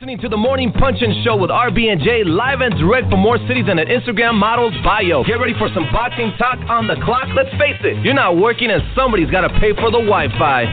Listening to the Morning Punchin' Show with RB and Jae, live and direct from more cities than an Instagram model's bio. Get ready for some boxing talk on the clock. Let's face it, you're not working and somebody's got to pay for the Wi-Fi.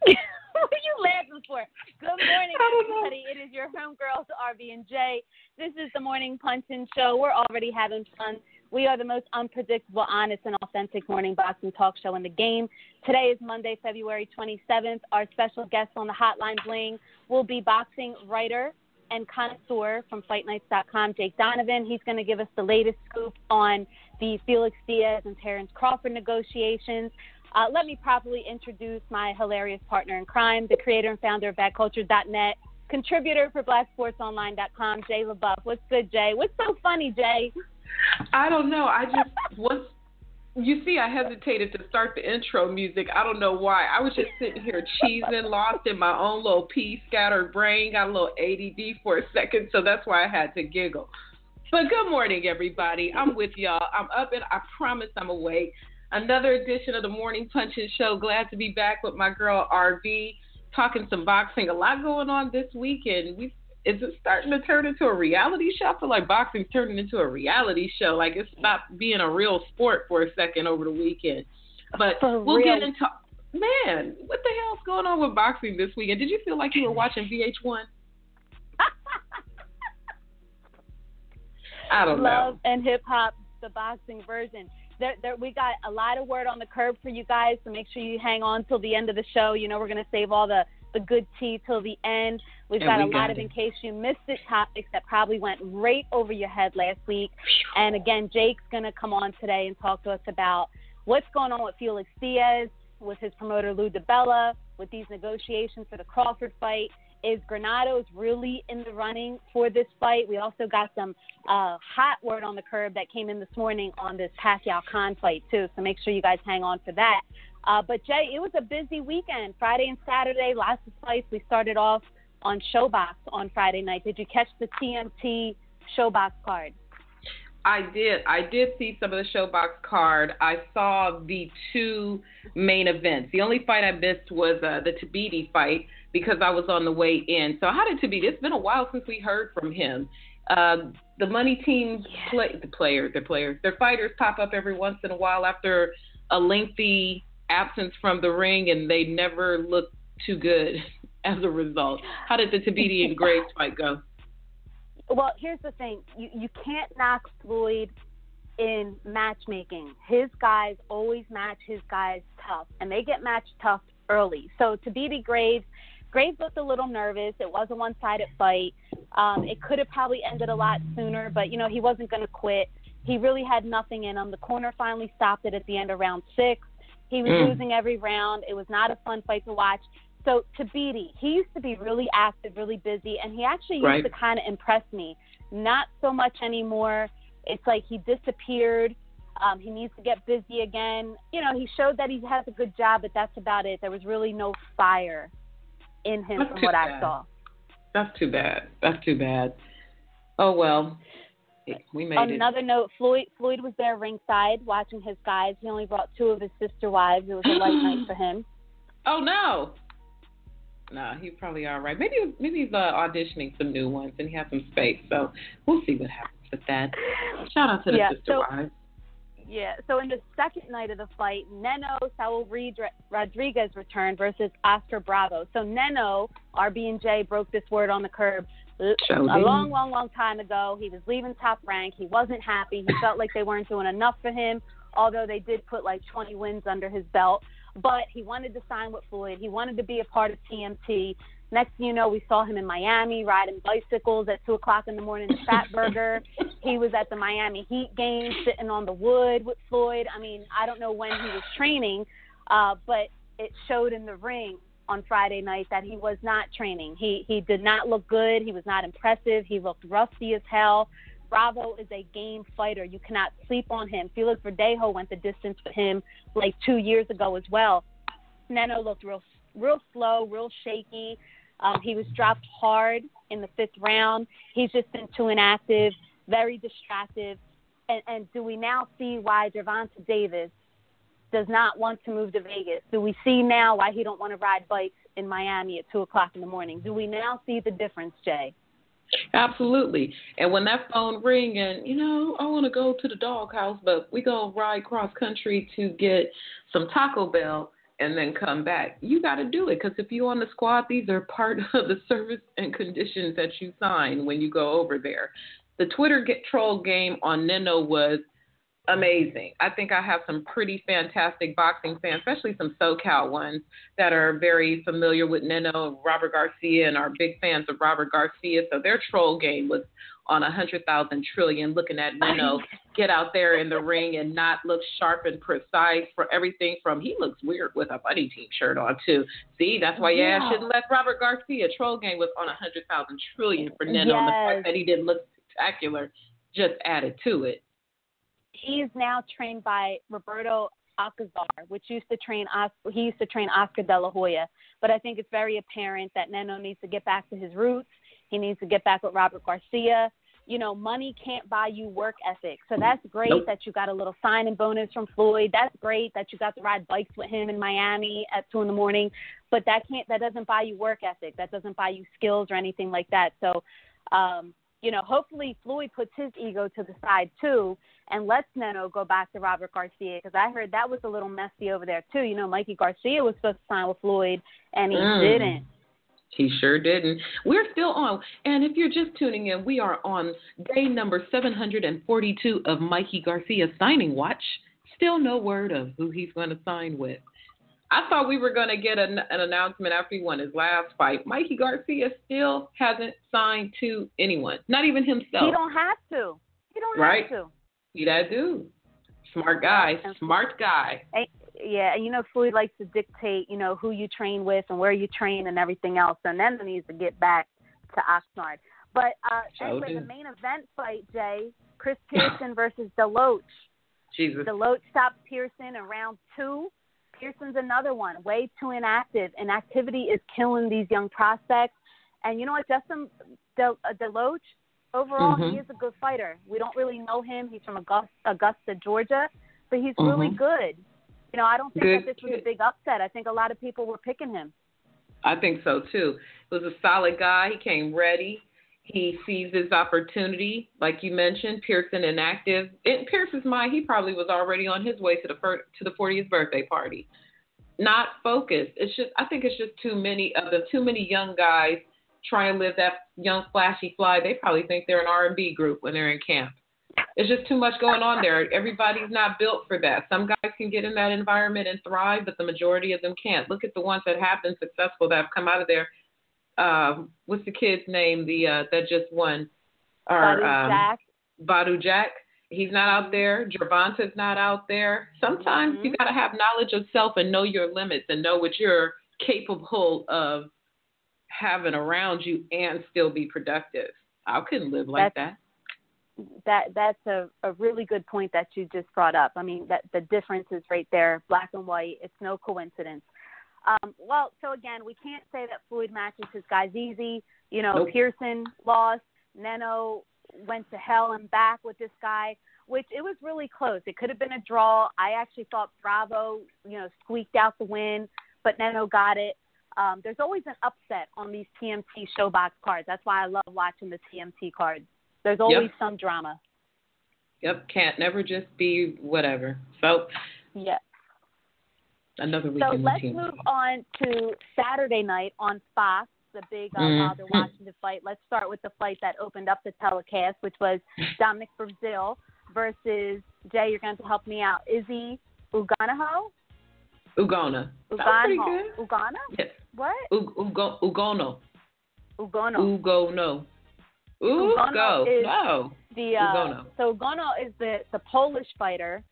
What are you laughing for? Good morning, everybody. It is your homegirls, RB and Jae. This is the Morning Punchin' Show. We're already having fun. We are the most unpredictable, honest, and authentic morning boxing talk show in the game. Today is Monday, February 27th. Our special guest on the Hotline Bling will be boxing writer and connoisseur from FightNights.com, Jake Donovan. He's going to give us the latest scoop on the Felix Diaz and Terrence Crawford negotiations. Let me properly introduce my hilarious partner in crime, the creator and founder of BadCulture.net, contributor for BlackSportsOnline.com, Jay LaBeouf. What's good, Jay? What's so funny, Jay? I don't know. You see, I hesitated to start the intro music. I don't know why. I was just sitting here cheesing, lost in my own little pea scattered brain, got a little ADD for a second, so that's why I had to giggle. But good morning, everybody. I'm with y'all. I'm up and I promise I'm awake. Another edition of the Morning Punchin' Show. Glad to be back with my girl RB, talking some boxing. A lot going on this weekend. Is it starting to turn into a reality show? I feel like boxing's turning into a reality show. Like it stopped being a real sport for a second over the weekend. But we'll get into, man, what the hell's going on with boxing this weekend? Did you feel like you were watching VH1? I don't know. Love and Hip Hop, the boxing version. We got a lot of word on the curb for you guys, so make sure you hang on till the end of the show. You know we're going to save all the good tea till the end. We've got a lot of, in case you missed it, topics that probably went right over your head last week. And again, Jake's going to come on today and talk to us about what's going on with Felix Diaz, with his promoter Lou DiBella, with these negotiations for the Crawford fight. Is Granados really in the running for this fight? We also got some hot word on the curb that came in this morning on this Pacquiao-Khan fight, too. So make sure you guys hang on for that. But, Jay, it was a busy weekend. Friday and Saturday, lots of fights. We started off on Showbox on Friday night. Did you catch the TMT Showbox card? I did see some of the Showbox card. I saw the two main events. The only fight I missed was the Tabiti fight because I was on the way in. So how did Tabiti? It's been a while since we heard from him. The money team, their fighters pop up every once in a while after a lengthy absence from the ring, and they never look too good as a result. How did the Tabiti and Graves fight go? Well, here's the thing. You can't knock Floyd in matchmaking. His guys always match his guys tough, and they get matched tough early. So Tabiti Graves looked a little nervous. It was a one-sided fight. It could have probably ended a lot sooner, but, you know, he wasn't going to quit. He really had nothing in him. The corner finally stopped it at the end of round 6. He was losing every round. It was not a fun fight to watch. So Tabiti, he used to be really active, really busy, and he actually used to kind of impress me. Not so much anymore. It's like he disappeared. He needs to get busy again. You know, he showed that he has a good job, but that's about it. There was really no fire in him from what I saw. That's too bad. Oh, well. We made On it. another note, Floyd was there ringside watching his guys. He only brought 2 of his sister wives. It was a light night for him. Oh, no. No, he's probably all right. Maybe he's auditioning some new ones and he has some space. So we'll see what happens with that. Shout out to the sister wives. Yeah, so in the second night of the fight, Neno Saul Rodriguez returned versus Oscar Bravo. So Neno, RB and J broke this word on the curb a long time ago. He was leaving Top Rank. He wasn't happy. He felt like they weren't doing enough for him, although they did put like 20 wins under his belt. But he wanted to sign with Floyd. He wanted to be a part of TMT. Next thing you know, we saw him in Miami riding bicycles at 2 o'clock in the morning at Fatburger. He was at the Miami Heat game sitting on the wood with Floyd. I mean, I don't know when he was training, but it showed in the ring on Friday night that he was not training. He did not look good. He was not impressive. He looked rusty as hell. Bravo is a game fighter. You cannot sleep on him. Felix Verdejo went the distance with him like 2 years ago as well. Neno looked real slow, real shaky. He was dropped hard in the 5th round. He's just been too inactive, very distracted. And do we now see why Gervonta Davis does not want to move to Vegas? Do we see now why he don't want to ride bikes in Miami at 2 o'clock in the morning? Do we now see the difference, Jay? Absolutely. And when that phone ring and, I want to go to the doghouse, but we go ride cross country to get some Taco Bell and then come back, you got to do it. Because if you're on the squad, these are part of the service and conditions that you sign when you go over there. The Twitter troll game on Neno was amazing. I think I have some pretty fantastic boxing fans, especially some SoCal ones that are very familiar with Neno and Robert Garcia and are big fans of Robert Garcia. So their troll game was on 100,000 trillion, looking at Neno get out there in the ring and not look sharp and precise for everything from he looks weird with a Buddy Team shirt on too. See, that's why shouldn't let Robert Garcia. Troll game was on 100,000 trillion for Neno. And the fact that he didn't look spectacular just added to it. He is now trained by Roberto Alcazar, which he used to train Oscar De La Hoya. But I think it's very apparent that Neno needs to get back to his roots. He needs to get back with Robert Garcia. Money can't buy you work ethic. So that's great that you got a little signing bonus from Floyd. That's great that you got to ride bikes with him in Miami at 2 a.m. But that doesn't buy you work ethic. That doesn't buy you skills or anything like that. So, hopefully Floyd puts his ego to the side too and lets Neno go back to Robert Garcia, because I heard that was a little messy over there too. Mikey Garcia was supposed to sign with Floyd and he didn't. He sure didn't. We're still on. And if you're just tuning in, we are on day number 742 of Mikey Garcia's signing watch. Still no word of who he's going to sign with. I thought we were going to get an announcement after he won his last fight. Mikey Garcia still hasn't signed to anyone, not even himself. He don't have to. Have to. He that dude. Smart guy. Smart guy. Yeah, Floyd likes to dictate, who you train with and where you train and everything else. And then he needs to get back to Oxnard. But anyway, the main event fight, Jay, Chris Pearson versus Deloach. Jesus. Deloach stopped Pearson in round 2. Pearson's another one, way too inactive. Inactivity is killing these young prospects. And you know what, Justin Deloach, overall, he is a good fighter. We don't really know him. He's from Augusta, Georgia, but he's really good. I don't think that this was a big upset. I think a lot of people were picking him. I think so, too. He was a solid guy. He came ready. He sees his opportunity. Like you mentioned, Pearson inactive. In Pearson's mind, he probably was already on his way to the 40th birthday party. Not focused. I think it's just too many young guys trying to live that young flashy fly. They probably think they're an R&B group when they're in camp. It's just too much going on there. Everybody's not built for that. Some guys can get in that environment and thrive, but the majority of them can't. Look at the ones that have been successful that have come out of there. What's the kid's name? That just won. Badu Jack. He's not out there. Gervonta's not out there. Sometimes you got to have knowledge of self and know your limits and know what you're capable of having around you and still be productive. I couldn't live like that. That's a really good point that you just brought up. I mean, that the difference is right there, black and white. It's no coincidence. So again, we can't say that Floyd matches his guys easy. Pearson lost. Neno went to hell and back with this guy, which it was really close. It could have been a draw. I actually thought Bravo, squeaked out the win, but Neno got it. There's always an upset on these TMT Showbox cards. That's why I love watching the TMT cards. There's always some drama. Yep, can't never just be whatever. So, another weekend. So let's move on to Saturday night on Fox, the big Wilder Washington fight. Let's start with the fight that opened up the telecast, which was Dominic Breazeale versus, Jay, you're going to help me out, Izzy Uganaho? Ugona. Ugana. Ugana? Yes. What? Ugono. Ugono. So Ugono is the Polish fighter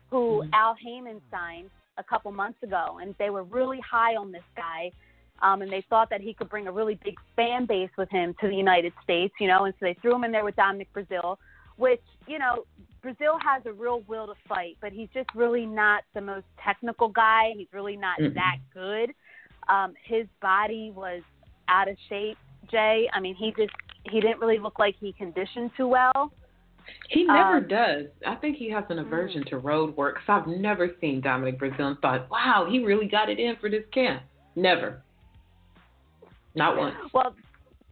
who Al Heyman signed a couple months ago, and they were really high on this guy, and they thought that he could bring a really big fan base with him to the United States, and so they threw him in there with Dominic Breazeale, which, Breazeale has a real will to fight, but he's just really not the most technical guy. He's really not that good. His body was out of shape, Jay. I mean, he didn't really look like he conditioned too well. He never does. I think he has an aversion to road work. So I've never seen Dominic Breazeale and thought, wow, he really got it in for this camp. Never. Not once. Well,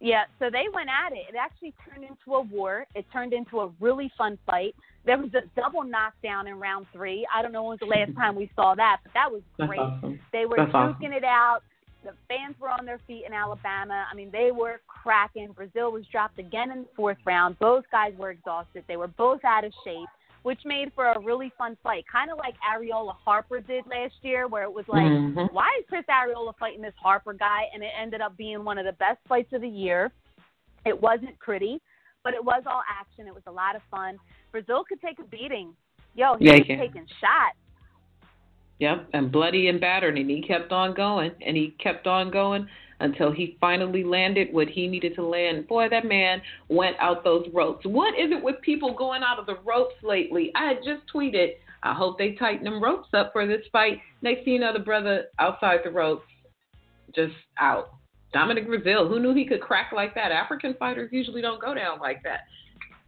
yeah, so they went at it. It actually turned into a war. It turned into a really fun fight. There was a double knockdown in round 3. I don't know when was the last time we saw that, but that was great. Awesome. They were duking it out. The fans were on their feet in Alabama. I mean, they were cracking. Breazeale was dropped again in the 4th round. Both guys were exhausted. They were both out of shape, which made for a really fun fight. Kind of like Arreola Harper did last year, where it was like, why is Chris Arreola fighting this Harper guy? And it ended up being one of the best fights of the year. It wasn't pretty, but it was all action. It was a lot of fun. Breazeale could take a beating. Yo, he was taking shots. Yep, and bloody and battered, and he kept on going, and he kept on going until he finally landed what he needed to land. Boy, that man went out those ropes. What is it with people going out of the ropes lately? I had just tweeted, I hope they tighten them ropes up for this fight. Next thing you know, the brother outside the ropes, just out. Dominic Breazeale, who knew he could crack like that? African fighters usually don't go down like that.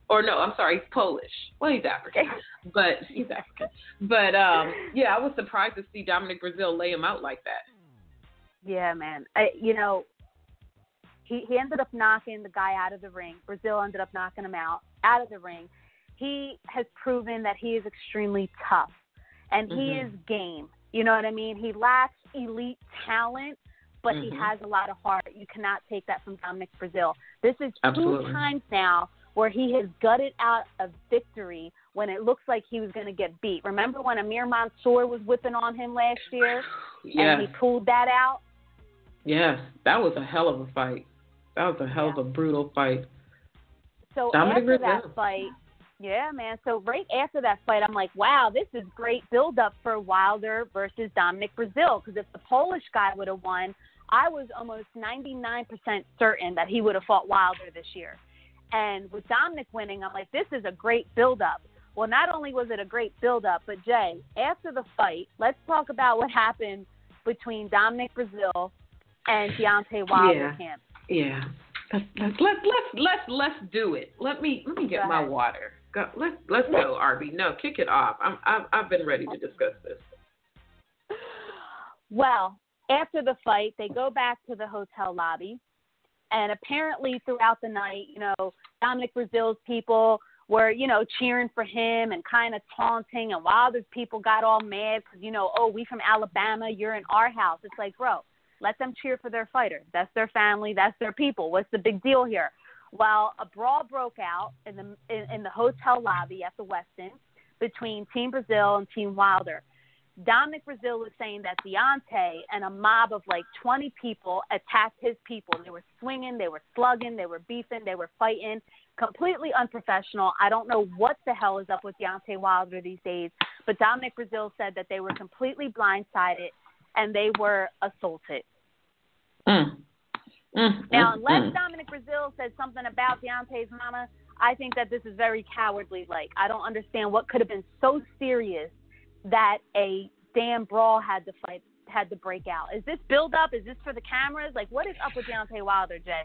Or no, I'm sorry, he's Polish. Well, he's African, but he's African. But yeah, I was surprised to see Dominic Breazeale lay him out like that. Yeah, man. He ended up knocking the guy out of the ring. Breazeale ended up knocking him out of the ring. He has proven that he is extremely tough, and he is game. You know what I mean? He lacks elite talent, but he has a lot of heart. You cannot take that from Dominic Breazeale. This is 2 times now where he has gutted out a victory when it looks like he was going to get beat. Remember when Amir Mansour was whipping on him last year and he pulled that out? Yes, that was a hell of a fight. That was a hell of a brutal fight. So after that fight, yeah, man. So right after that fight, I'm like, wow, this is great build-up for Wilder versus Dominic Breazeale. Because if the Polish guy would have won, I was almost 99% certain that he would have fought Wilder this year. And with Dominic winning, I'm like, this is a great build-up. Well, not only was it a great build-up, but Jay, after the fight, let's talk about what happened between Dominic Breazeale and Deontay Wilder camp. Yeah. Let's do it. Let me get my water. Let's go, RB. No, kick it off. I've been ready to discuss this. Well, after the fight, they go back to the hotel lobby. And apparently throughout the night, Dominic Breazeale's people were, cheering for him and kind of taunting. And Wilder's people got all mad because, oh, we from Alabama, you're in our house. It's like, bro, let them cheer for their fighter. That's their family. That's their people. What's the big deal here? Well, a brawl broke out in the hotel lobby at the Westin between Team Breazeale and Team Wilder. Dominic Breazeale was saying that Deontay and a mob of like 20 people attacked his people. They were swinging, they were slugging, they were beefing, they were fighting. Completely unprofessional. I don't know what the hell is up with Deontay Wilder these days, but Dominic Breazeale said that they were completely blindsided and they were assaulted. Now, unless Dominic Breazeale said something about Deontay's mama, I think that this is very cowardly-like. I don't understand what could have been so serious that a damn brawl had to break out. Is this build-up? Is this for the cameras? Like, what is up with Deontay Wilder, Jay?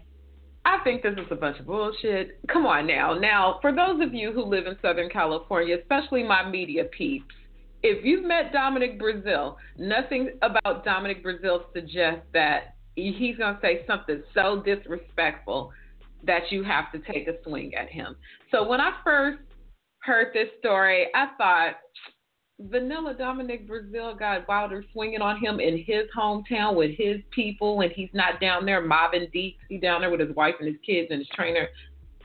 I think this is a bunch of bullshit. Come on now. Now, for those of you who live in Southern California, especially my media peeps, if you've met Dominic Breazeale, nothing about Dominic Breazeale suggests that he's going to say something so disrespectful that you have to take a swing at him. So when I first heard this story, I thought, vanilla Dominic Breazeale got Wilder swinging on him in his hometown with his people, and he's not down there mobbing deep. He's down there with his wife and his kids and his trainer.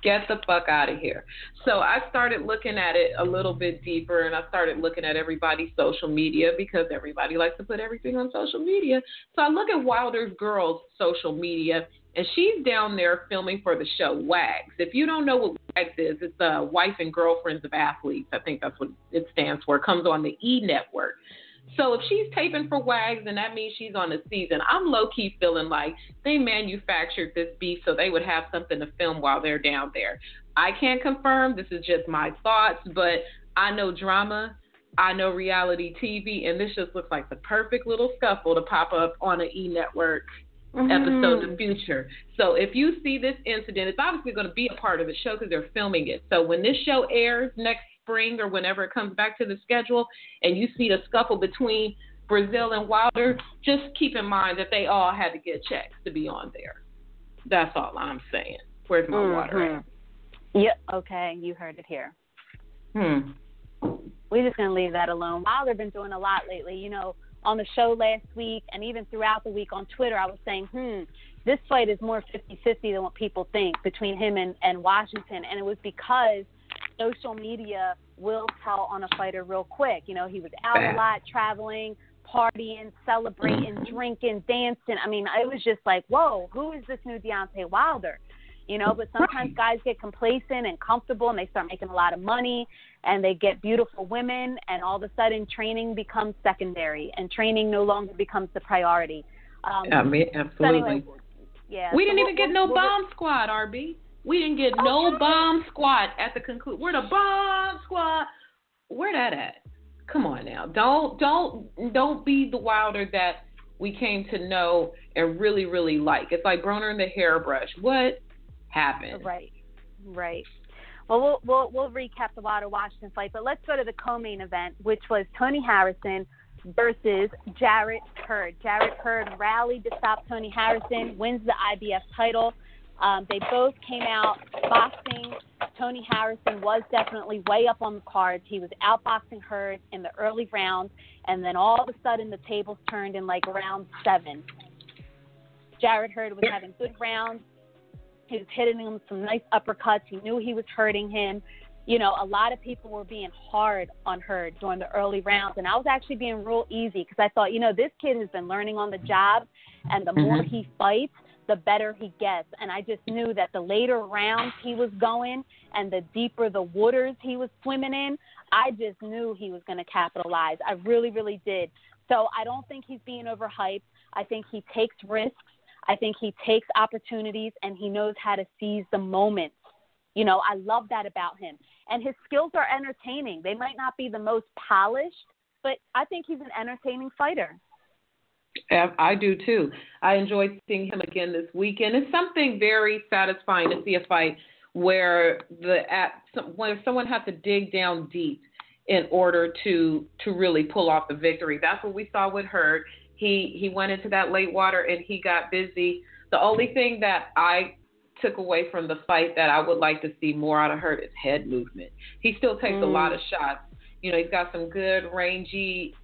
Get the fuck out of here. So I started looking at it a little bit deeper, and I started looking at everybody's social media because everybody likes to put everything on social media. So I look at Wilder's girl's social media, and she's down there filming for the show WAGs. If you don't know what WAGs is, it's Wife and Girlfriends of Athletes. I think that's what it stands for. It comes on the E! Network. So if she's taping for WAGs, then that means she's on the season. I'm low-key feeling like they manufactured this beef so they would have something to film while they're down there. I can't confirm. This is just my thoughts, but I know drama. I know reality TV, and this just looks like the perfect little scuffle to pop up on an E! Network episode in the future. So if you see this incident, it's obviously going to be a part of the show because they're filming it. So when this show airs next spring or whenever it comes back to the schedule and you see the scuffle between Breazeale and Wilder, just keep in mind that they all had to get checks to be on there. That's all I'm saying. Where's my water at? Yep, okay, you heard it here. We're just going to leave that alone. Wilder been doing a lot lately. You know, on the show last week and even throughout the week on Twitter, I was saying, this fight is more 50-50 than what people think between him and Washington. And it was because social media will tell on a fighter real quick. You know, he was out a lot, traveling, partying, celebrating, drinking, dancing. I mean, it was just like, whoa, who is this new Deontay Wilder? You know, but sometimes guys get complacent and comfortable and they start making a lot of money and they get beautiful women and all of a sudden training becomes secondary and training no longer becomes the priority. Absolutely. So anyway, we didn't even get no bomb squad, RB. We didn't get no bomb squad at the conclusion. We're the bomb squad. Where that at? Come on now. Don't be the Wilder that we came to know and really, really like. It's like Broner and the hairbrush. What happened? Right. Well, we'll recap the Wilder Washington fight, but let's go to the co-main event, which was Tony Harrison versus Jarrett Hurd. Jarrett Hurd rallied to stop Tony Harrison, wins the IBF title. They both came out boxing. Tony Harrison was definitely way up on the cards. He was outboxing Hurd in the early rounds, and then all of a sudden the tables turned in like round 7. Jarrett Hurd was having good rounds. He was hitting him some nice uppercuts. He knew he was hurting him. You know, a lot of people were being hard on Hurd during the early rounds, and I was actually being real easy because I thought, you know, this kid has been learning on the job, and the more he fights, the better he gets. And I just knew that the later rounds he was going and the deeper the waters he was swimming in, I just knew he was going to capitalize. I really, really did. So I don't think he's being overhyped. I think he takes risks. I think he takes opportunities, and he knows how to seize the moments. You know, I love that about him. And his skills are entertaining. They might not be the most polished, but I think he's an entertaining fighter. I do, too. I enjoyed seeing him again this weekend. It's something very satisfying to see a fight where someone has to dig down deep in order to really pull off the victory. That's what we saw with Hurd. He went into that late water and he got busy. The only thing that I took away from the fight that I would like to see more out of Hurd is head movement. He still takes a lot of shots. You know, he's got some good rangy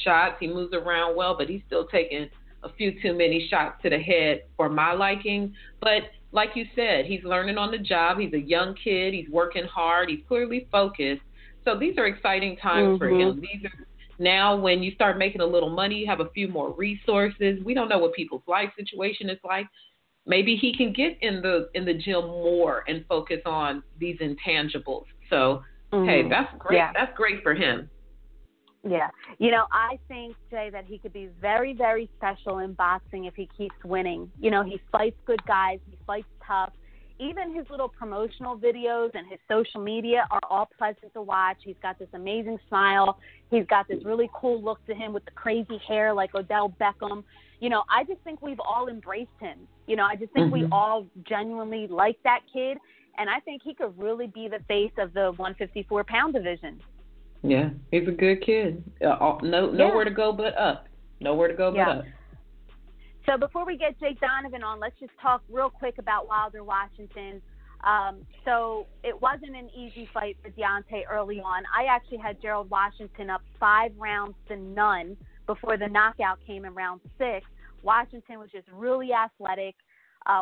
shots. He moves around well, but he's still taking a few too many shots to the head for my liking. But like you said, he's learning on the job. He's a young kid. He's working hard. He's clearly focused. So these are exciting times for him. These are now when you start making a little money, you have a few more resources. We don't know what people's life situation is like. Maybe he can get in the gym more and focus on these intangibles. So, hey, that's great. Yeah. That's great for him. Yeah. You know, I think, Jay, that he could be very, very special in boxing if he keeps winning. You know, he fights good guys. He fights tough. Even his little promotional videos and his social media are all pleasant to watch. He's got this amazing smile. He's got this really cool look to him with the crazy hair like Odell Beckham. You know, I just think we've all embraced him. You know, I just think we all genuinely like that kid. And I think he could really be the face of the 154-pound division. Yeah, he's a good kid. Nowhere to go but up. Nowhere to go but up. So before we get Jake Donovan on, let's just talk real quick about Wilder Washington. So it wasn't an easy fight for Deontay early on. I actually had Gerald Washington up 5-0 before the knockout came in round 6. Washington was just really athletic.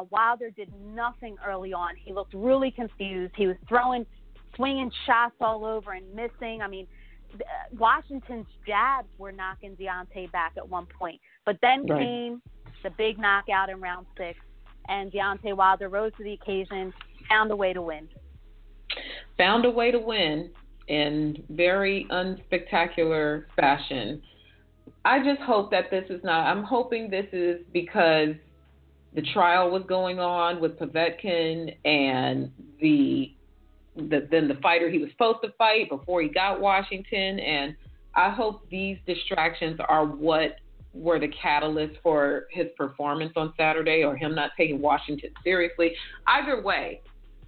Wilder did nothing early on. He looked really confused. He was swinging shots all over and missing. I mean, Washington's jabs were knocking Deontay back at one point. But then came the big knockout in round 6, and Deontay Wilder rose to the occasion, found a way to win. Found a way to win in very unspectacular fashion. I just hope that I'm hoping this is because the trial was going on with Povetkin and then the fighter he was supposed to fight before he got Washington, and I hope these distractions are what were the catalyst for his performance on Saturday, or him not taking Washington seriously. Either way,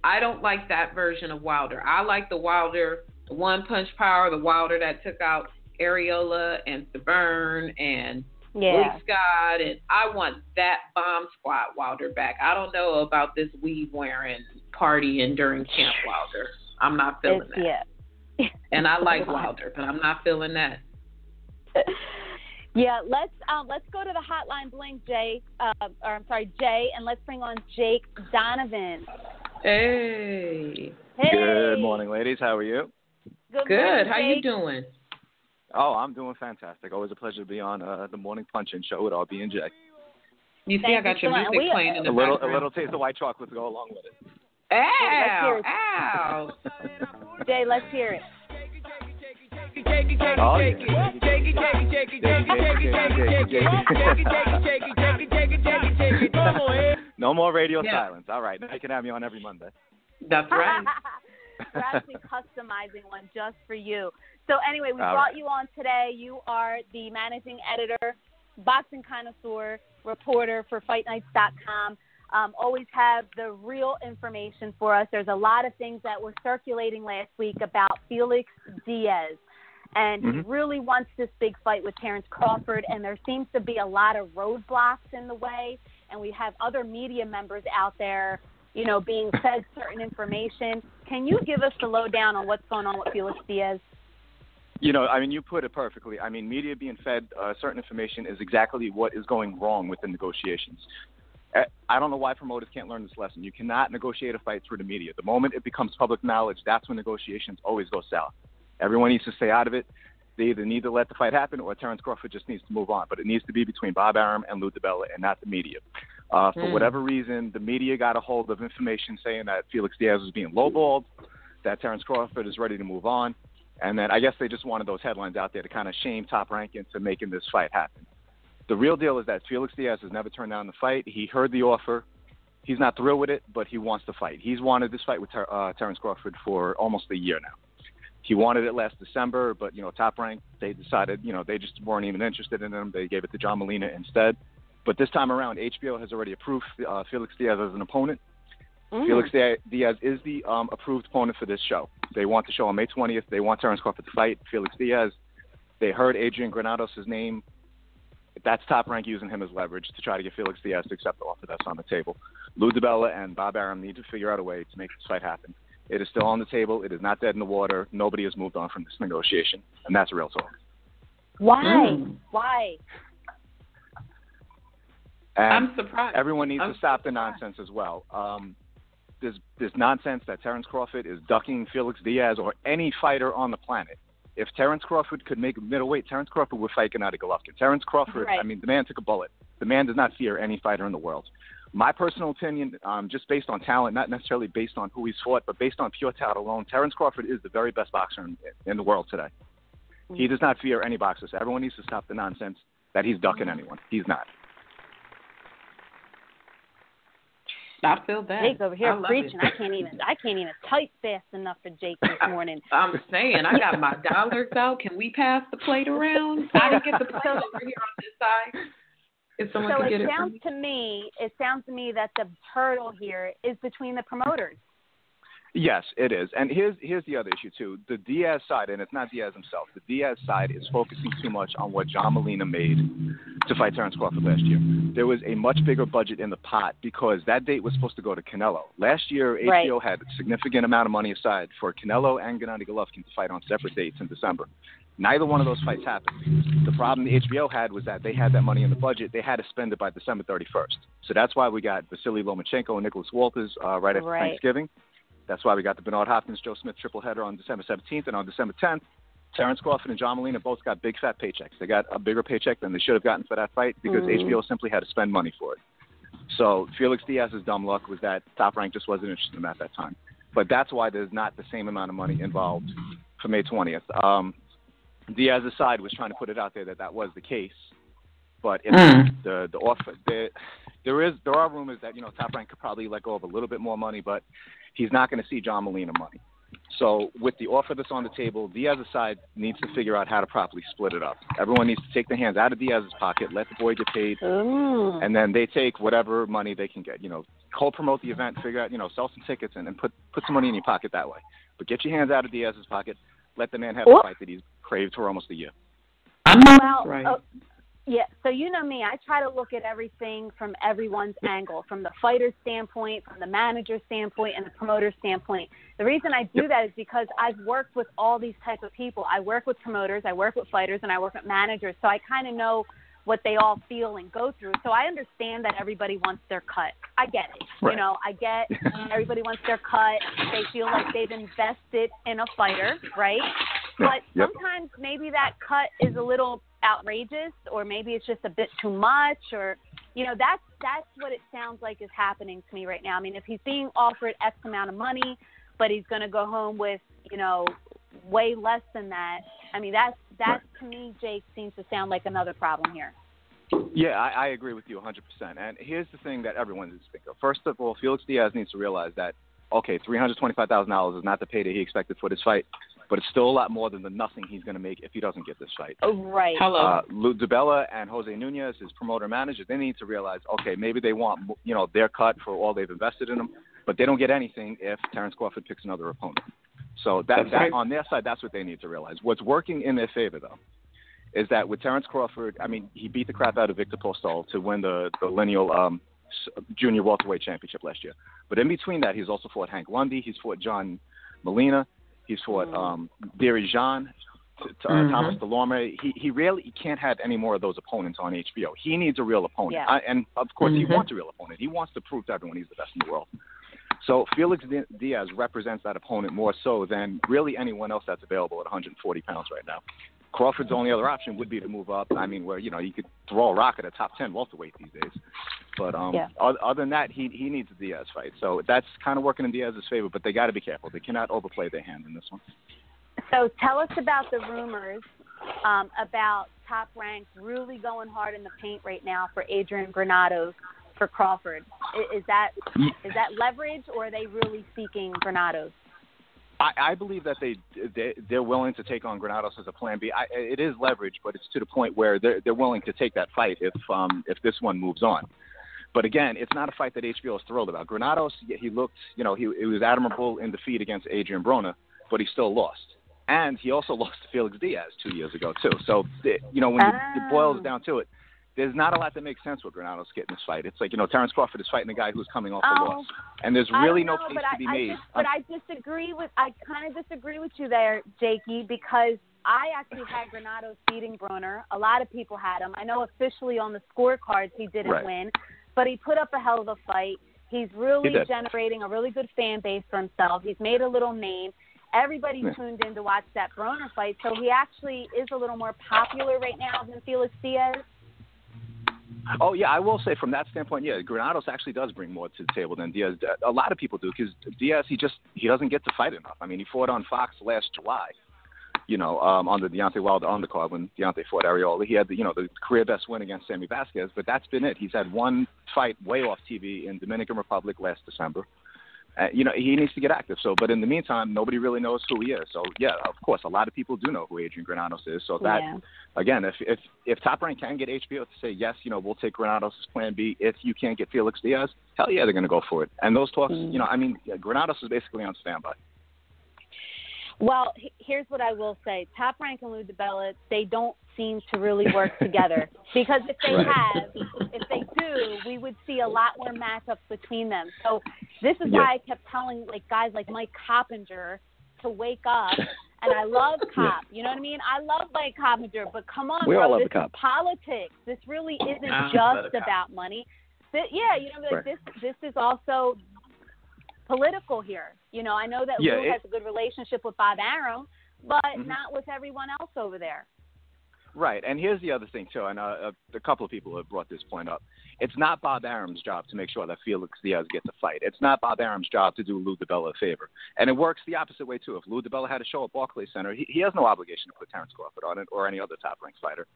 I don't like that version of Wilder. I like the Wilder, the one-punch power, the Wilder that took out Areola and Severn and Lee Scott, and I want that bomb squad Wilder back. I don't know about this weave-wearing partying during Camp Wilder. I'm not feeling that. Yeah. And I like Wilder, but I'm not feeling that. Yeah, let's go to the hotline bling, Jay, and let's bring on Jake Donovan. Hey. Good morning, ladies. How are you? Good. Morning, how you doing? Oh, I'm doing fantastic. Always a pleasure to be on the morning punch-in show with RB Jae. You see, I got your music playing in the background. A little taste of white chocolate to go along with it. Ow! Jay, let's hear it. Oh, yeah. No more radio silence. All right, now you can have me on every Monday. That's right. We're actually customizing one just for you. So anyway, we brought you on today. You are the managing editor, boxing connoisseur, reporter for FightNights.com. Always have the real information for us. There's a lot of things that were circulating last week about Felix Diaz. And he really wants this big fight with Terrence Crawford, and there seems to be a lot of roadblocks in the way. And we have other media members out there, you know, being fed certain information. Can you give us the lowdown on what's going on with Felix Diaz? You know, I mean, you put it perfectly. I mean, media being fed certain information is exactly what is going wrong with the negotiations. I don't know why promoters can't learn this lesson. You cannot negotiate a fight through the media. The moment it becomes public knowledge, that's when negotiations always go south. Everyone needs to stay out of it. They either need to let the fight happen or Terrence Crawford just needs to move on. But it needs to be between Bob Arum and Lou DiBella and not the media. For whatever reason, the media got a hold of information saying that Felix Diaz was being lowballed, that Terrence Crawford is ready to move on. And then I guess they just wanted those headlines out there to kind of shame Top Rank into making this fight happen. The real deal is that Felix Diaz has never turned down the fight. He heard the offer. He's not thrilled with it, but he wants to fight. He's wanted this fight with Terrence Crawford for almost a year now. He wanted it last December, but, you know, Top Rank, they decided, you know, they just weren't even interested in him. They gave it to John Molina instead. But this time around, HBO has already approved Felix Diaz as an opponent. Felix Diaz is the approved opponent for this show. They want the show on May 20th. They want Terrence Crawford to fight Felix Diaz. They heard Adrian Granados' name. That's Top Rank using him as leverage to try to get Felix Diaz to accept the offer that's on the table. Lou DiBella and Bob Arum need to figure out a way to make this fight happen. It is still on the table. It is not dead in the water. Nobody has moved on from this negotiation, and that's real talk. Why? Why? And I'm surprised. Everyone needs to stop the nonsense as well. There's nonsense that Terrence Crawford is ducking Felix Diaz or any fighter on the planet. If Terrence Crawford could make middleweight, Terrence Crawford would fight Gennady Golovkin. Terrence Crawford, I mean, the man took a bullet. The man does not fear any fighter in the world. My personal opinion, just based on talent, not necessarily based on who he's fought, but based on pure talent alone, Terrence Crawford is the very best boxer in the world today. He does not fear any boxer. So everyone needs to stop the nonsense that he's ducking anyone. He's not. I feel that. Jake's over here preaching. I can't even type fast enough for Jake this morning. I'm saying, I got my dollars out. Can we pass the plate around? I didn't get the plate over here on this side. If someone can get it from me. It sounds to me that the hurdle here is between the promoters. Yes, it is. And here's the other issue, too. The Diaz side, and it's not Diaz himself, the Diaz side is focusing too much on what John Molina made to fight Terrence Crawford last year. There was a much bigger budget in the pot because that date was supposed to go to Canelo. Last year, HBO had a significant amount of money aside for Canelo and Gennady Golovkin to fight on separate dates in December. Neither one of those fights happened. The problem the HBO had was that they had that money in the budget. They had to spend it by December 31st. So that's why we got Vasily Lomachenko and Nicholas Walters right after Thanksgiving. That's why we got the Bernard Hopkins, Joe Smith triple header on December 17th. And on December 10th, Terrence Crawford and John Molina both got big fat paychecks. They got a bigger paycheck than they should have gotten for that fight because HBO simply had to spend money for it. So Felix Diaz's dumb luck was that Top Rank just wasn't interested in him at that time. But that's why there's not the same amount of money involved for May 20th. Diaz's side was trying to put it out there that was the case. But in the offer, there are rumors that, you know, Top Rank could probably let go of a little bit more money, but he's not going to see John Molina money. So with the offer that's on the table, Diaz's side needs to figure out how to properly split it up. Everyone needs to take their hands out of Diaz's pocket, let the boy get paid, and then they take whatever money they can get. Co-promote the event, figure out, sell some tickets and put some money in your pocket that way. But get your hands out of Diaz's pocket. Let the man have the fight that he's craved for almost a year. Yeah, so you know me, I try to look at everything from everyone's angle, from the fighter's standpoint, from the manager's standpoint, and the promoter's standpoint. The reason I do that is because I've worked with all these types of people. I work with promoters, I work with fighters, and I work with managers, so I kind of know what they all feel and go through. So I understand that everybody wants their cut. I get it. Right. I get everybody wants their cut. They feel like they've invested in a fighter, right? But sometimes maybe that cut is a little outrageous, or maybe it's just a bit too much, or that's what it sounds like is happening to me right now. I mean, if he's being offered X amount of money, but he's going to go home with way less than that, I mean, that to me, Jake, seems to sound like another problem here. Yeah, I agree with you 100%. And here's the thing that everyone needs to think of. First of all, Felix Diaz needs to realize that, okay, $325,000 is not the pay that he expected for this fight, but it's still a lot more than the nothing he's going to make if he doesn't get this fight. Oh, right. Lou DiBella and Jose Nunez, his promoter manager, they need to realize, okay, maybe they want their cut for all they've invested in him, but they don't get anything if Terence Crawford picks another opponent. So that on their side, that's what they need to realize. What's working in their favor, though, is that with Terence Crawford, I mean, he beat the crap out of Victor Postol to win the lineal junior welterweight championship last year. But in between that, he's also fought Hank Lundy. He's fought John Molina. He's fought Jean, Thomas Delorme. He can't have any more of those opponents on HBO. He needs a real opponent. Yeah. And, of course, he wants a real opponent. He wants to prove to everyone he's the best in the world. So Felix Diaz represents that opponent more so than really anyone else that's available at 140 pounds right now. Crawford's only other option would be to move up. I mean, where, you could throw a rock at a top 10 welterweight these days. But other than that, he needs a Diaz fight. So that's kind of working in Diaz's favor, but they got to be careful. They cannot overplay their hand in this one. So tell us about the rumors about Top Rank really going hard in the paint right now for Adrian Granados for Crawford. Is that leverage, or are they really seeking Granados? I believe that they're willing to take on Granados as a plan B. It is leverage, but it's to the point where they're willing to take that fight if this one moves on. But again, it's not a fight that HBO is thrilled about. Granados, he looked, he was admirable in defeat against Adrian Broner, but he still lost. And he also lost to Felix Diaz 2 years ago too. So when it boils down to it, there's not a lot that makes sense with Granados getting this fight. It's like, Terence Crawford is fighting a guy who's coming off a loss. And there's really no case to be made. I kind of disagree with you there, Jakey, because I actually had Granados beating Broner. A lot of people had him. I know officially on the scorecards he didn't win, but he put up a hell of a fight. He's really generating a really good fan base for himself. He's made a little name. Everybody tuned in to watch that Broner fight, so he actually is a little more popular right now than Felix Diaz. Oh, yeah, I will say from that standpoint, Granados actually does bring more to the table than Diaz. A lot of people do, because Diaz, he doesn't get to fight enough. I mean, he fought on Fox last July, on the Deontay Wilder undercard when Deontay fought Ariola. He had the career best win against Sammy Vasquez, but that's been it. He's had one fight way off TV in Dominican Republic last December. He needs to get active. So, but in the meantime, nobody really knows who he is. So, yeah, of course, a lot of people do know who Adrian Granados is. So that, again, if Top Rank can get HBO to say, yes, we'll take Granados as plan B if you can't get Felix Diaz, hell yeah, they're going to go for it. And those talks, Granados is basically on standby. Well, here's what I will say. Top Rank and Lou DiBella, they don't seem to really work together. Because if they do, we would see a lot more matchups between them. So this is why I kept telling guys like Mike Coppinger to wake up. And I love Cop. You know what I mean? I love Mike Coppinger, but come on, bro. This is politics. This really isn't just about money. This is also political here. I know that Lou has a good relationship with Bob Arum, but not with everyone else over there. Right, and here's the other thing, too, and a couple of people have brought this point up. It's not Bob Arum's job to make sure that Felix Diaz gets a fight. It's not Bob Arum's job to do Lou DiBella a favor. And it works the opposite way, too. If Lou DiBella had a show at Barclays Center, he has no obligation to put Terence Crawford on it or any other top-ranked fighter.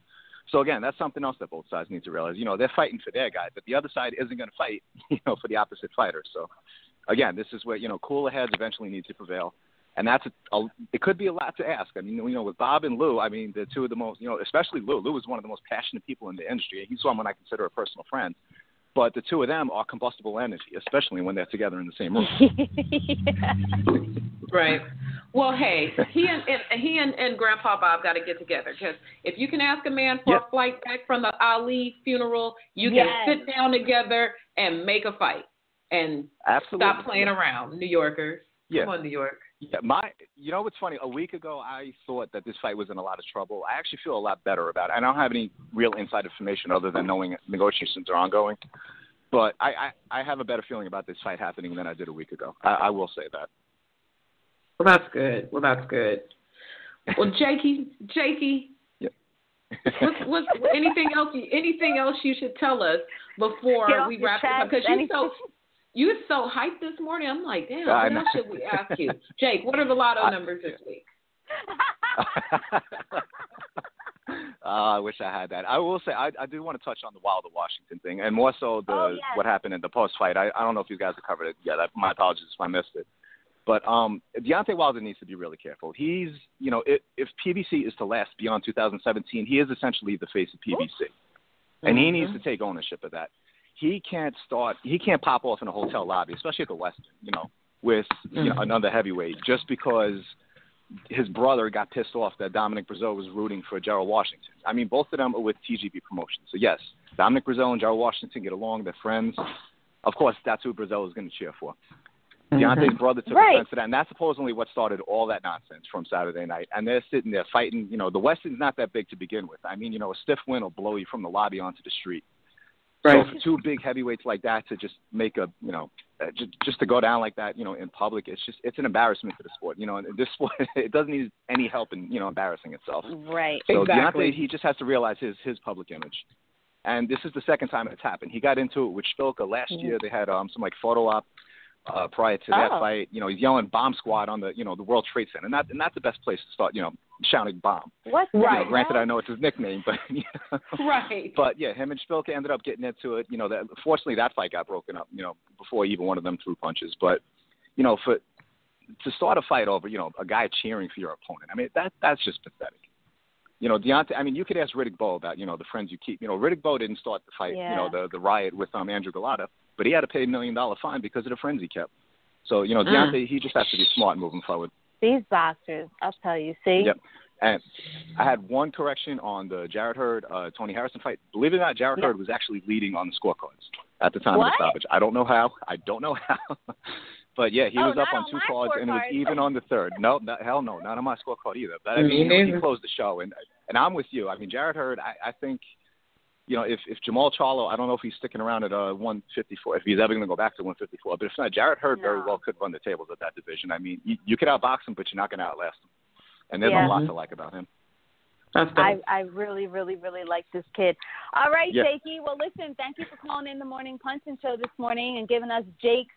So, again, that's something else that both sides need to realize. They're fighting for their guy, but the other side isn't going to fight, for the opposite fighter. So, again, this is where, cooler heads eventually need to prevail. And it could be a lot to ask. I mean, with Bob and Lou, I mean, the two of the most, especially Lou. Lou is one of the most passionate people in the industry. He's someone I consider a personal friend. But the two of them are combustible energy, especially when they're together in the same room. Right. Well, hey, he and Grandpa Bob got to get together, because if you can ask a man for a flight back from the Ali funeral, you can sit down together and make a fight and stop playing around, New Yorkers. Yeah. Come on, New York. Yeah, you know what's funny? A week ago, I thought that this fight was in a lot of trouble. I actually feel a lot better about it. I don't have any real inside information other than knowing negotiations are ongoing. But I have a better feeling about this fight happening than I did a week ago. I will say that. Well, that's good. Well, Jakey. Yeah. what's anything else you should tell us before we wrap this up? Because you were so hyped this morning. I'm like, damn, what else should we ask you? Jake, what are the lotto numbers this week? I wish I had that. I will say I do want to touch on the Wilder Washington thing, and more so what happened in the post-fight. I don't know if you guys have covered it yet. My apologies if I missed it. But Deontay Wilder needs to be really careful. He's, if PBC is to last beyond 2017, he is essentially the face of PBC. And he needs to take ownership of that. He can't pop off in a hotel lobby, especially at the Western, with another heavyweight, just because his brother got pissed off that Dominic Breazeale was rooting for Gerald Washington. I mean, both of them are with TGB Promotions. So, yes, Dominic Breazeale and Gerald Washington get along. They're friends. Of course, that's who Breazeale is going to cheer for. Deontay's brother took offense to that, and that's supposedly what started all that nonsense from Saturday night. And they're sitting there fighting. The Western's not that big to begin with. I mean, a stiff win will blow you from the lobby onto the street. Right. So for two big heavyweights like that to just make just to go down like that, in public, it's an embarrassment to the sport. And this sport, it doesn't need any help in, embarrassing itself. Right. So exactly. Deontay, he just has to realize his public image. And this is the second time it's happened. He got into it with Spilka last year. They had some photo op prior to that fight. He's yelling "bomb squad" on the the World Trade Center, and that's the best place to start shouting bomb. What's right? Granted, I know it's his nickname, but right. But yeah, him and Spilka ended up getting into it. Fortunately that fight got broken up. Before either one of them threw punches. But to start a fight over a guy cheering for your opponent, I mean that's just pathetic. Deontay, I mean, you could ask Riddick Bowe about, the friends you keep. Riddick Bowe didn't start the fight, the riot with Andrew Galata, but he had to pay $1 million fine because of the friends he kept. So, Deontay, he just has to be smart moving forward. These boxers, I'll tell you, see? Yep. And I had one correction on the Jarrett Hurd, Tony Harrison fight. Believe it or not, Jarrett Hurd was actually leading on the scorecards at the time of the stoppage. I don't know how. But, yeah, he was up on two cards, and it was even on the third. No, hell no, not on my scorecard either. But, I mean, he closed the show. And I'm with you. I mean, Jarrett Hurd, I think, if Jamal Charlo, I don't know if he's sticking around at 154, if he's ever going to go back to 154. But if not, Jarrett Hurd very well could run the tables at that division. I mean, you could outbox him, but you're not going to outlast him. And there's a lot to like about him. I really, really, really like this kid. All right, Jakey. Well, listen, thank you for calling in the Morning Punching Show this morning and giving us Jake's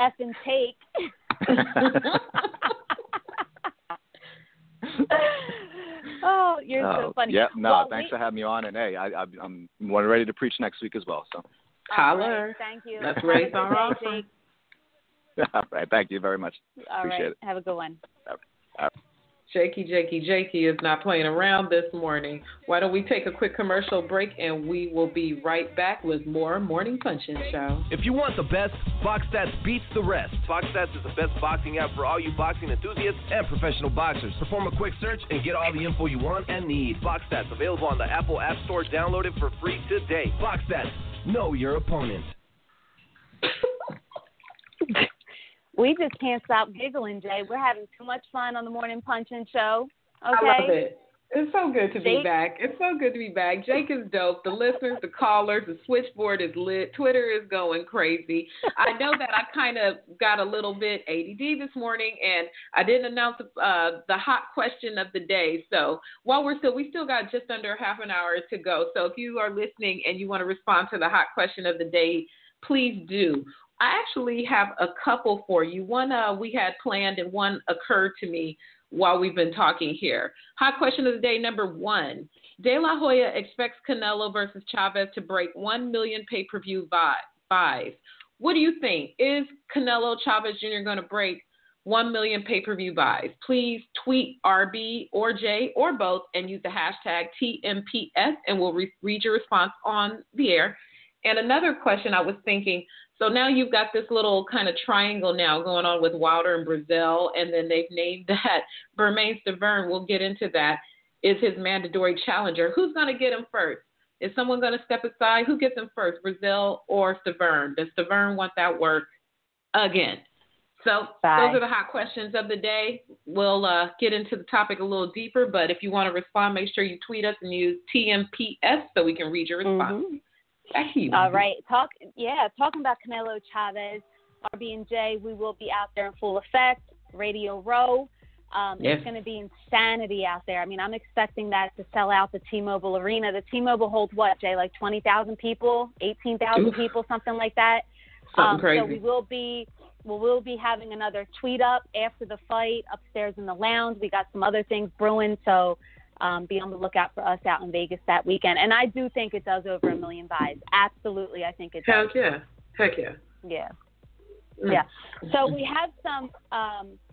effing take. Oh, you're so funny. Yeah, thanks for having me on. And, hey, I'm ready to preach next week as well. So, holler. Right, thank you. Let's raise our Jake. All right, thank you very much. Appreciate it. Have a good one. All right. Jakey is not playing around this morning. Why don't we take a quick commercial break, and we will be right back with more Morning Punching Show. If you want the best, BoxStats beats the rest. BoxStats is the best boxing app for all you boxing enthusiasts and professional boxers. Perform a quick search and get all the info you want and need. BoxStats, available on the Apple App Store. Download it for free today. BoxStats, know your opponent. We just can't stop giggling, Jay. We're having too much fun on the Morning Punching Show. Okay? I love it. It's so good to be back. Jake is dope. The listeners, the callers, the switchboard is lit. Twitter is going crazy. I know that I kind of got a little bit ADD this morning, and I didn't announce the hot question of the day. So while we still got just under half an hour to go. So if you are listening and you want to respond to the hot question of the day, please do. I actually have a couple for you. One we had planned and one occurred to me while we've been talking here. Hot question of the day, number 1. De La Hoya expects Canelo versus Chavez to break 1 million pay-per-view buys. What do you think? Is Canelo Chavez Jr. going to break 1 million pay-per-view buys. Please tweet RB or Jae or both and use the hashtag TMPS, and we'll read your response on the air. And another question I was thinking, so now you've got this little kind of triangle now going on with Wilder and Breazeale, and then they've named that Bermane Stiverne, we'll get into that, is his mandatory challenger. Who's going to get him first? Is someone going to step aside? Who gets him first, Breazeale or Stiverne? Does Stiverne want that work again? So those are the hot questions of the day. We'll get into the topic a little deeper, but if you want to respond, make sure you tweet us and use TMPS so we can read your response. Back to you. All right. Talking about Canelo Chavez, RB and Jae, we will be out there in full effect. Radio Row. It's going to be insanity out there. I mean, I'm expecting that to sell out the T-Mobile Arena. The T-Mobile holds what, Jay, like 20,000 people, 18,000 people, something like that? Something crazy. So we will be having another tweet up after the fight upstairs in the lounge. We got some other things brewing, so be on the lookout for us out in Vegas that weekend. And I do think it does over 1 million buys. Absolutely, I think it does. Heck yeah. Yeah. Yeah. So we have some,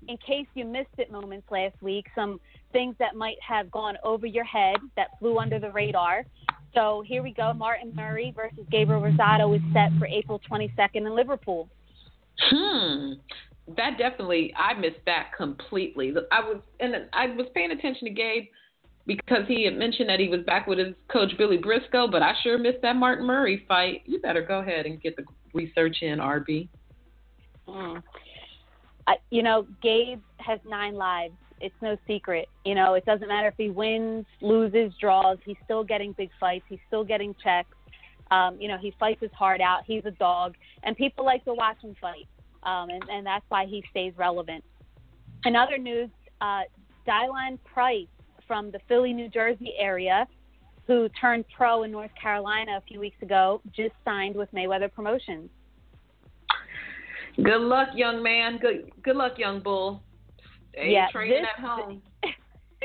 in case you missed it moments last week, some things that might have gone over your head that flew under the radar. So here we go. Martin Murray versus Gabriel Rosado is set for April 22nd in Liverpool. That definitely, I missed that completely. I was paying attention to Gabe because he had mentioned that he was back with his coach Billy Briscoe, but I sure missed that Martin Murray fight. You better go ahead and get the research in, RB. Gabe has 9 lives. It's no secret. It doesn't matter if he wins, loses, draws. He's still getting big fights. He's still getting checks. He fights his heart out. He's a dog, and people like to watch him fight, and that's why he stays relevant. In other news, Dylan Price from the Philly, New Jersey area, who turned pro in North Carolina a few weeks ago, just signed with Mayweather Promotions. Good luck, young man. Good luck, young bull. Training at home.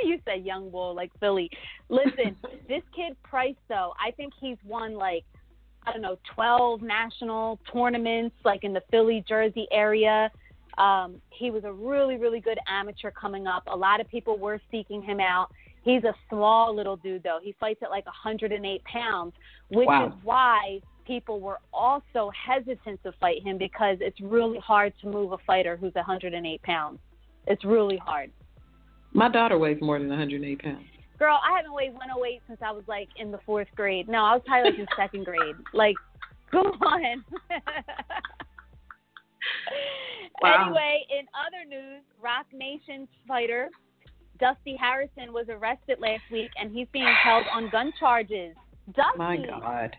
You said young bull like Philly. Listen, this kid Price, though, I think he's won 12 national tournaments, in the Philly, Jersey area. He was a really, really good amateur coming up. A lot of people were seeking him out. He's a small little dude, though. He fights at 108 pounds, which is why people were also hesitant to fight him, because it's really hard to move a fighter who's 108 pounds. It's really hard. My daughter weighs more than 108 pounds. Girl, I haven't weighed 108 since I was in the 4th grade. No, I was probably in 2nd grade. Go on. Wow. Anyway, in other news, Rock Nation fighter Dusty Harrison was arrested last week, and he's being held on gun charges. Dusty. My God.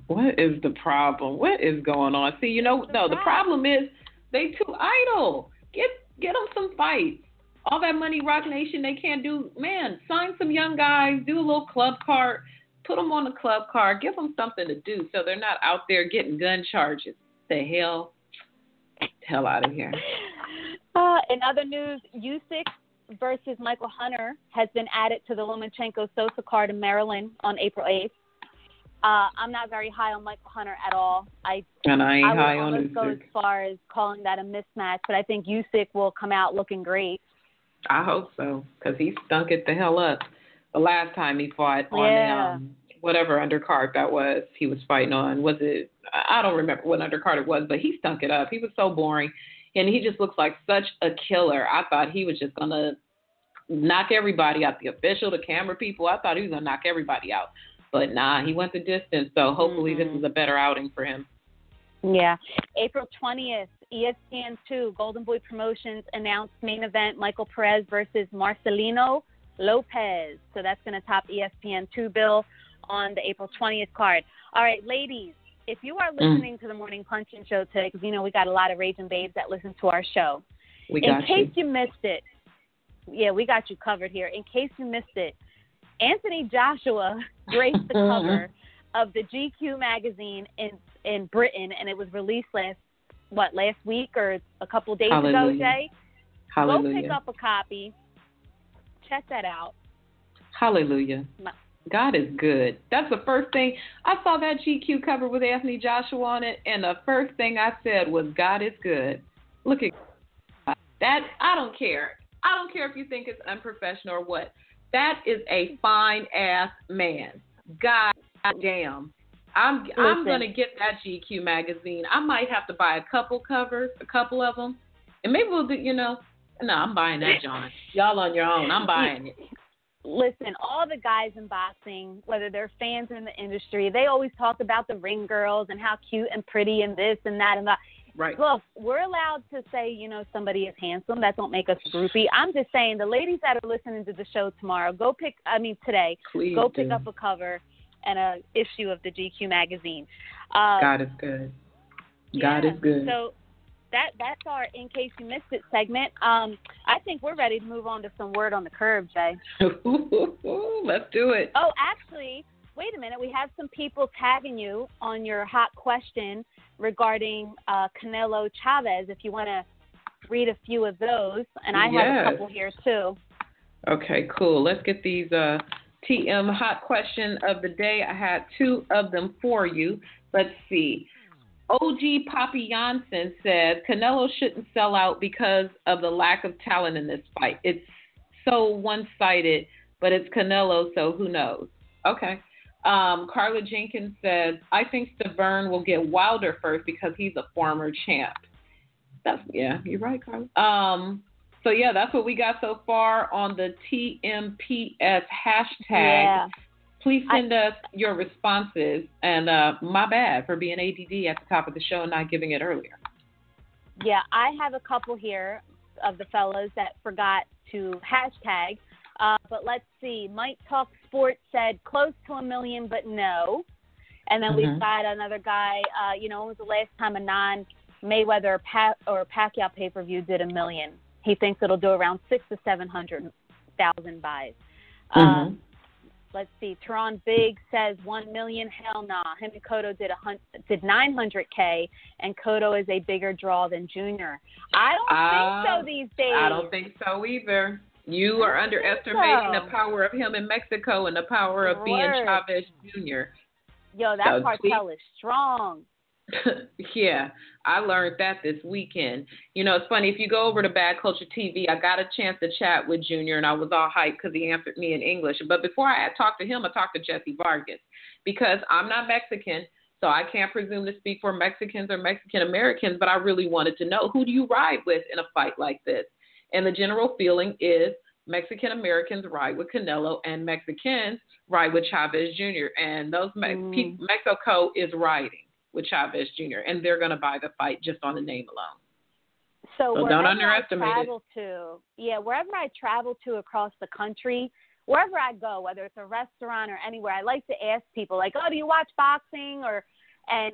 What is the problem? What is going on? See, the problem is they too idle. Get them some fights. All that money, Rock Nation, they can't do. Man, sign some young guys, do a little club card, put them on the club card, give them something to do so they're not out there getting gun charges. The hell out of here. In other news, Usyk versus Michael Hunter has been added to the Lomachenko-Sosa card in Maryland on April 8th. I'm not very high on Michael Hunter at all. I ain't high on Usyk. I would go as far as calling that a mismatch, but I think Usyk will come out looking great. I hope so, because he stunk it the hell up the last time he fought on whatever undercard that was he was fighting on. Was it? I don't remember what undercard it was, but he stunk it up. He was so boring, and he just looks like such a killer. I thought he was just going to knock everybody out, the official, the camera people. I thought he was going to knock everybody out. But nah, he went the distance, so hopefully this is a better outing for him. Yeah. April 20th, ESPN2, Golden Boy Promotions announced main event Michael Perez versus Marcelino Lopez. So that's going to top ESPN2 bill on the April 20th card. All right, ladies, if you are listening to the Morning Punching Show today, because, we got a lot of raging babes that listen to our show. In case you missed it, we got you covered here. In case you missed it, Anthony Joshua graced the cover of the GQ magazine in Britain, and it was released last week or a couple days ago, Jay? Hallelujah. Go pick up a copy. Check that out. Hallelujah. God is good. That's the first thing. I saw that GQ cover with Anthony Joshua on it, and the first thing I said was, God is good. Look at That I don't care. I don't care if you think it's unprofessional or what. That is a fine ass man. God damn. I'm gonna get that GQ magazine. I might have to buy a couple covers, a couple of them, and maybe we'll do. No, I'm buying that, John. Y'all on your own. I'm buying it. Listen, all the guys in boxing, whether they're fans in the industry, they always talk about the ring girls and how cute and pretty and this and that and that. Right. Look, we're allowed to say, somebody is handsome. That don't make us groupie. I'm just saying, the ladies that are listening to the show tomorrow, today, please go pick up a cover and a issue of the GQ magazine. God is good. God is good. So that's our In Case You Missed It segment. I think we're ready to move on to some word on the curb, Jay. Let's do it. Oh, actually, wait a minute. We have some people tagging you on your hot question regarding Canelo Chavez, if you want to read a few of those. And I have a couple here, too. Okay, cool. Let's get these TM hot question of the day. I had two of them for you. Let's see. OG Poppy Janssen says Canelo shouldn't sell out because of the lack of talent in this fight. It's so one-sided, but it's Canelo, so who knows? Okay. Carla Jenkins says, I think Stavern will get Wilder first because he's a former champ. You're right, Carla. So that's what we got so far on the TMPS hashtag. Yeah. Please send us your responses. And my bad for being ADD at the top of the show and not giving it earlier. Yeah, I have a couple here of the fellas that forgot to hashtag. But let's see. Mike Talk Sports said close to 1 million, but no. And then we've got another guy, when was the last time a non-Mayweather or Pacquiao pay-per-view did 1 million? He thinks it'll do around 600,000 to 700,000 buys. Let's see. Teron Big says 1 million. Hell nah. Him and Cotto did 900K, and Cotto is a bigger draw than Junior. I don't think so these days. I don't think so either. You are underestimating the power of him in Mexico and the power of being Chavez Jr. Yo, that cartel is strong. Yeah, I learned that this weekend. It's funny. If you go over to Bad Culture TV, I got a chance to chat with Junior, and I was all hyped because he answered me in English. But before I talked to him, I talked to Jesse Vargas because I'm not Mexican, so I can't presume to speak for Mexicans or Mexican Americans, but I really wanted to know, who do you ride with in a fight like this? And the general feeling is Mexican Americans ride with Canelo and Mexicans ride with Chavez Jr. And those Mexico is riding with Chavez Jr. and they're going to buy the fight just on the name alone. So don't underestimate wherever I travel to across the country, wherever I go, whether it's a restaurant or anywhere, I like to ask people like, oh, do you watch boxing? And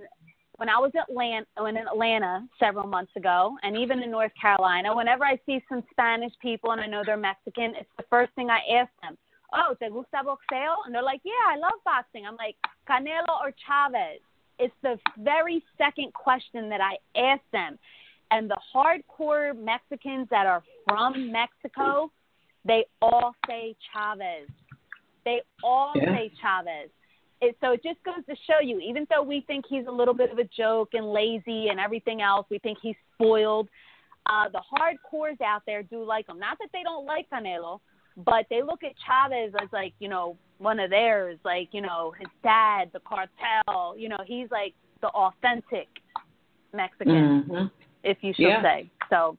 when I was in Atlanta several months ago, and even in North Carolina, whenever I see some Spanish people and I know they're Mexican, it's the first thing I ask them. Oh, ¿te gusta boxeo? And they're like, yeah, I love boxing. I'm like, Canelo or Chavez? It's the very second question that I ask them. And the hardcore Mexicans that are from Mexico, they all say Chavez. They all say Chavez. So it just goes to show you, even though we think he's a little bit of a joke and lazy and everything else, we think he's spoiled, the hardcores out there do like him. Not that they don't like Canelo, but they look at Chavez as like, one of theirs, like, his dad, the cartel, he's like the authentic Mexican, if you should say. So,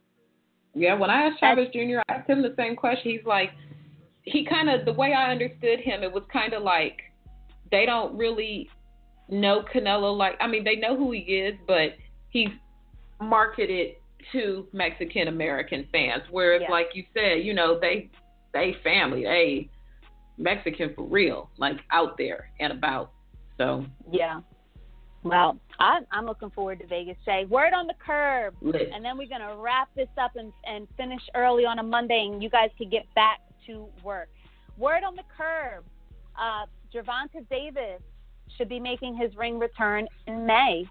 yeah, when I asked Chavez Jr., I asked him the same question. He's like, the way I understood him, it was kind of like, they don't really know Canelo. They know who he is, but he's marketed to Mexican American fans. Whereas, like you said, they family, they Mexican for real, like out there and about. So yeah. Well, I'm looking forward to Vegas, Jay. Word on the curb, and then we're gonna wrap this up and finish early on a Monday, and you guys can get back to work. Word on the curb. Gervonta Davis should be making his ring return in May.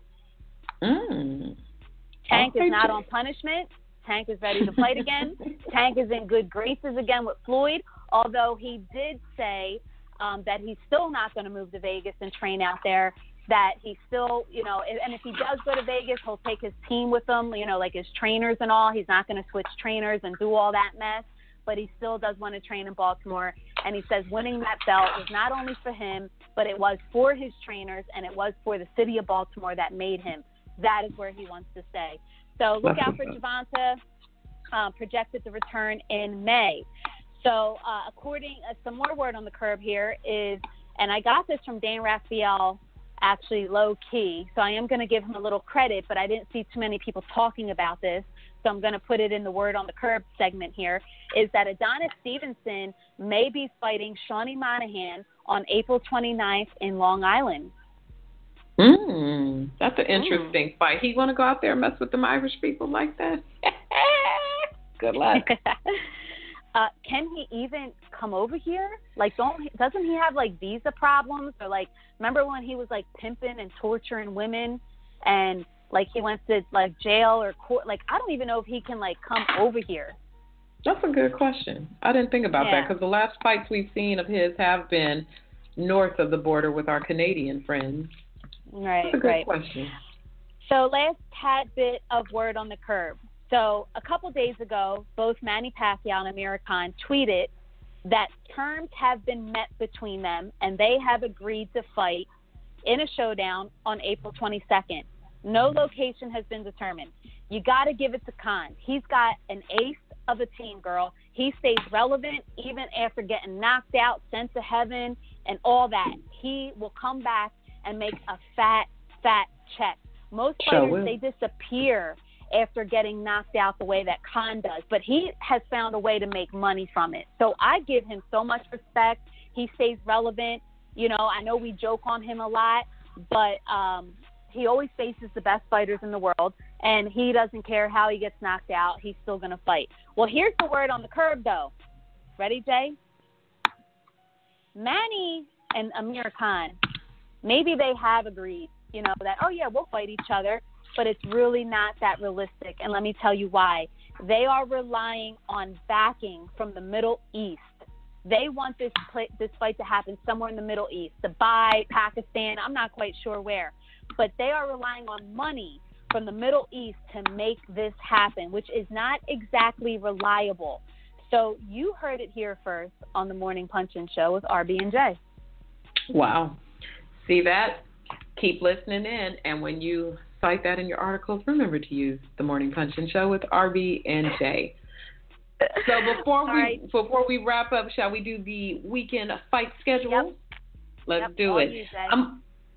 Tank is not on punishment. Tank is ready to fight again. Tank is in good graces again with Floyd, although he did say that he's still not going to move to Vegas and train out there. that he still, and if he does go to Vegas, he'll take his team with him, like his trainers and all. He's not going to switch trainers and do all that mess, but he still does want to train in Baltimore. And he says winning that belt was not only for him, but it was for his trainers, and it was for the city of Baltimore that made him. That is where he wants to stay. So look out for Gervonta, projected to return in May. So some more word on the curb here is, and I got this from Dan Raphael, actually low key, so I am going to give him a little credit, but I didn't see too many people talking about this, so I'm going to put it in the word on the curb segment here, is that Adonis Stevenson may be fighting Shawnee Monahan on April 29th in Long Island. That's an interesting fight. He want to go out there and mess with them Irish people like that? Good luck. Can he even come over here? Like, doesn't he have like visa problems? Or like, remember when he was like pimping and torturing women, and like he went to like jail or court? Like, I don't even know if he can like come over here. That's a good question. I didn't think about that, because the last fights we've seen of his have been north of the border with our Canadian friends. Right. That's a good question. So last tad bit of word on the curb. So a couple days ago, both Manny Pacquiao and Amir Khan tweeted that terms have been met between them, and they have agreed to fight in a showdown on April 22nd. No location has been determined. You got to give it to Khan. He's got an ace of a team, girl. He stays relevant even after getting knocked out, sent to heaven, and all that. He will come back and make a fat check. Most players, they disappear after getting knocked out the way that Khan does, but he has found a way to make money from it. So I give him so much respect. He stays relevant. I know we joke on him a lot, but he always faces the best fighters in the world, and he doesn't care how he gets knocked out. He's still going to fight. Well, here's the word on the curb, though. Ready, Jay? Manny and Amir Khan, maybe they have agreed, that, oh, yeah, we'll fight each other, but it's really not that realistic, and let me tell you why. They are relying on backing from the Middle East. They want this fight to happen somewhere in the Middle East, Dubai, Pakistan, I'm not quite sure where, but they are relying on money from the Middle East to make this happen, which is not exactly reliable. So you heard it here first on the Morning Punch-In Show with RB and Jae. Wow. See that? Keep listening in, and when you cite that in your articles, remember to use the Morning Punch-In Show with RB and Jae. So before we wrap up, shall we do the weekend fight schedule? Yep. Let's do it.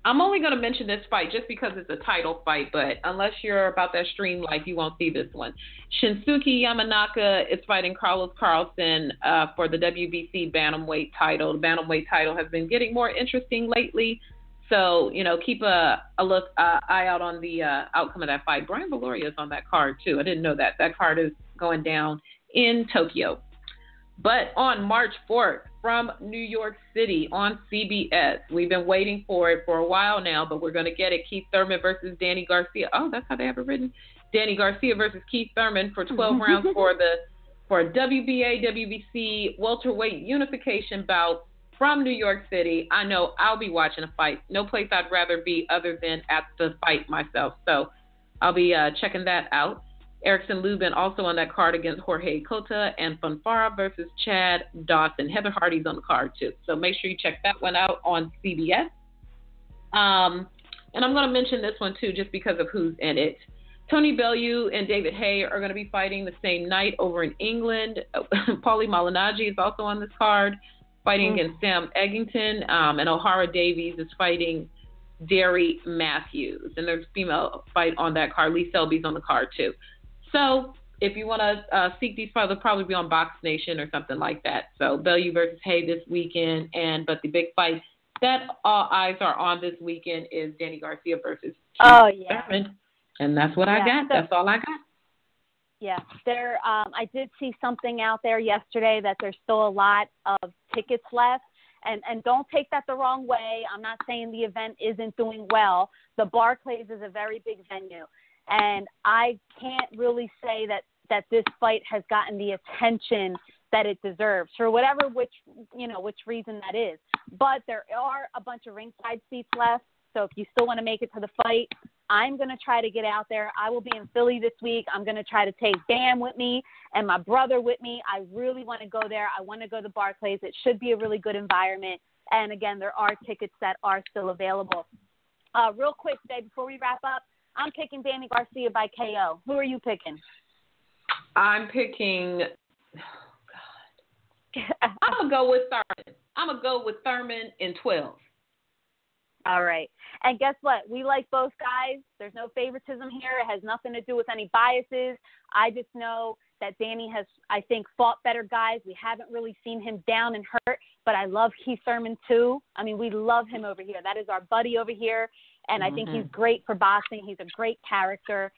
I'm only going to mention this fight just because it's a title fight, but unless you're about that stream life, you won't see this one. Shinsuke Yamanaka is fighting Carlos Carlson for the WBC bantamweight title. The bantamweight title has been getting more interesting lately. So, keep a eye out on the outcome of that fight. Brian Valoria is on that card, too. I didn't know that. That card is going down in Tokyo. But on March 4th, from New York City on CBS, we've been waiting for it for a while now, but we're going to get it. Keith Thurman versus Danny Garcia. Oh, that's how they have it written. Danny Garcia versus Keith Thurman for 12 rounds for a WBA, WBC welterweight unification bout. From New York City. I know I'll be watching a fight. No place I'd rather be other than at the fight myself. So I'll be checking that out. Erickson Lubin also on that card against Jorge Cota, and Fonfara versus Chad Dawson. Heather Hardy's on the card too. So make sure you check that one out on CBS. And I'm going to mention this one too just because of who's in it. Tony Bellew and David Haye are going to be fighting the same night over in England. Paulie Malignaggi is also on this card, fighting against Sam Eggington, and O'Hara Davies is fighting Derry Matthews. And there's a female fight on that card. Lee Selby's on the card, too. So if you want to seek these fights, they'll probably be on Box Nation or something like that. So Bellew versus Hay this weekend, but the big fight that all eyes are on this weekend is Danny Garcia versus Keith Thurman. And that's what I got. That's all I got. Yeah, I did see something out there yesterday that there's still a lot of tickets left. And don't take that the wrong way. I'm not saying the event isn't doing well. The Barclays is a very big venue. And I can't really say that this fight has gotten the attention that it deserves for which reason that is. But there are a bunch of ringside seats left. So if you still want to make it to the fight, I'm going to try to get out there. I will be in Philly this week. I'm going to try to take Bam with me and my brother with me. I really want to go there. I want to go to Barclays. It should be a really good environment. And, again, there are tickets that are still available. Real quick, Jay, before we wrap up, I'm picking Danny Garcia by KO. Who are you picking? I'm picking I'm going to go with Thurman. I'm going to go with Thurman in 12. All right. And guess what? We like both guys. There's no favoritism here. It has nothing to do with any biases. I just know that Danny has, I think, fought better guys. We haven't really seen him down and hurt, but I love Keith Thurman too. I mean, we love him over here. That is our buddy over here, and I think he's great for boxing. He's a great character.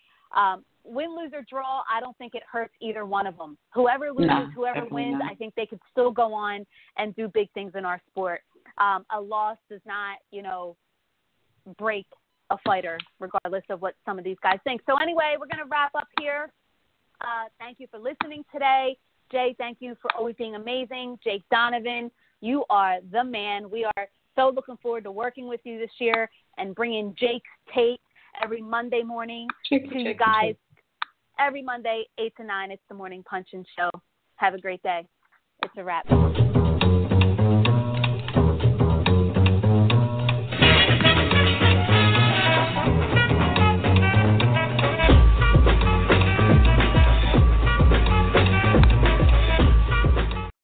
Win, lose, or draw, I don't think it hurts either one of them. Whoever loses, whoever wins, I think they could still go on and do big things in our sport. A loss does not, break a fighter, regardless of what some of these guys think. So anyway, we're going to wrap up here. Thank you for listening today. Jay, thank you for always being amazing. Jake Donovan, you are the man. We are so looking forward to working with you this year and bringing Jake's Take every Monday morning to you guys. Every Monday, 8 to 9, it's the Morning Punch and Show. Have a great day. It's a wrap.